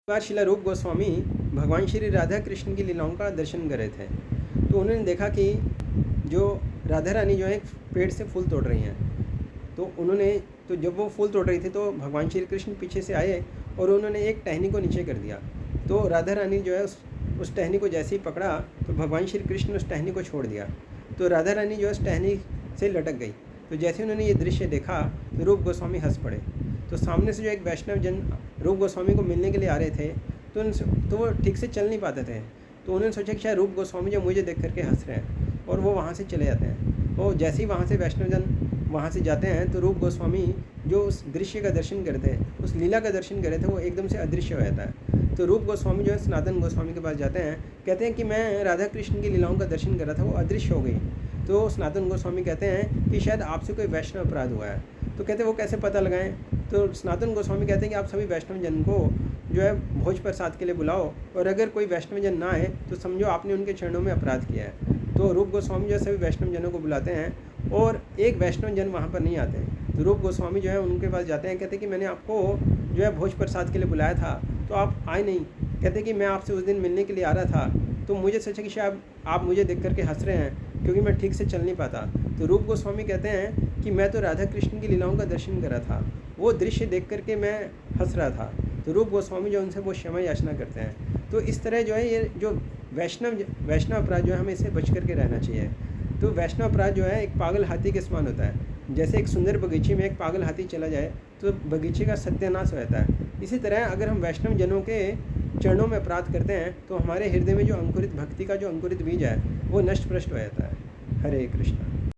बार शिला रूप गोस्वामी भगवान श्री राधा कृष्ण की लीलाओं का दर्शन कर रहे थे, तो उन्होंने देखा कि जो राधा रानी जो है पेड़ से फूल तोड़ रही हैं। तो जब वो फूल तोड़ रही थी तो भगवान श्री कृष्ण पीछे से आए और उन्होंने एक टहनी को नीचे कर दिया। तो राधा रानी जो है उस टहनी को जैसे ही पकड़ा तो भगवान श्री कृष्ण ने उस टहनी को छोड़ दिया। तो राधा रानी जो है उस टहनी से लटक गई। तो जैसे उन्होंने ये दृश्य देखा तो रूप गोस्वामी हंस पड़े। तो सामने से जो एक वैष्णव जन रूप गोस्वामी को मिलने के लिए आ रहे थे, तो वो ठीक से चल नहीं पाते थे। तो उन्होंने सोचा कि शायद रूप गोस्वामी जो मुझे देख करके हंस रहे हैं, और वो वहाँ से चले जाते हैं। और जैसे ही वहाँ से वैष्णव जन वहाँ से जाते हैं तो रूप गोस्वामी जो उस दृश्य का दर्शन कर रहे थे, उस लीला का दर्शन कर रहे थे, वो एकदम से अदृश्य हो जाता है। तो रूप गोस्वामी जो है सनातन गोस्वामी के पास जाते हैं, कहते हैं कि मैं राधा कृष्ण की लीलाओं का दर्शन कर रहा था, वो अदृश्य हो गई। तो सनातन गोस्वामी कहते हैं कि शायद आपसे कोई वैष्णव अपराध हुआ है। तो कहते हैं वो कैसे पता लगाएं। तो सनातन गोस्वामी कहते हैं कि आप सभी वैष्णव जन को जो है भोज प्रसाद के लिए बुलाओ, और अगर कोई वैष्णव जन ना आए तो समझो आपने उनके चरणों में अपराध किया है। तो रूप गोस्वामी जो है सभी वैष्णव जनों को बुलाते हैं, और एक वैष्णव जन वहाँ पर नहीं आते। तो रूप गोस्वामी जो है उनके पास जाते हैं, कहते हैं कि मैंने आपको जो है भोज प्रसाद के लिए बुलाया था, तो आप आए नहीं। कहते कि मैं आपसे उस दिन मिलने के लिए आ रहा था, तो मुझे सोचा कि शायद आप मुझे देख करके हंस रहे हैं क्योंकि मैं ठीक से चल नहीं पाता। तो रूप गोस्वामी कहते हैं कि मैं तो राधा कृष्ण की लीलाओं का दर्शन कर रहा था, वो दृश्य देख करके मैं हंस रहा था। तो रूप गोस्वामी जो उनसे वो क्षमा याचना करते हैं। तो इस तरह जो है ये जो वैष्णव अपराध जो है हमें इससे बच करके रहना चाहिए। तो वैष्णव अपराध जो है एक पागल हाथी के समान होता है। जैसे एक सुंदर बगीचे में एक पागल हाथी चला जाए तो बगीचे का सत्यानाश हो जाता है। इसी तरह अगर हम वैष्णव जनों के चरणों में अपराध करते हैं तो हमारे हृदय में जो अंकुरित भक्ति का जो अंकुरित बीज है वो नष्ट भ्रष्ट हो जाता है। हरे कृष्णा।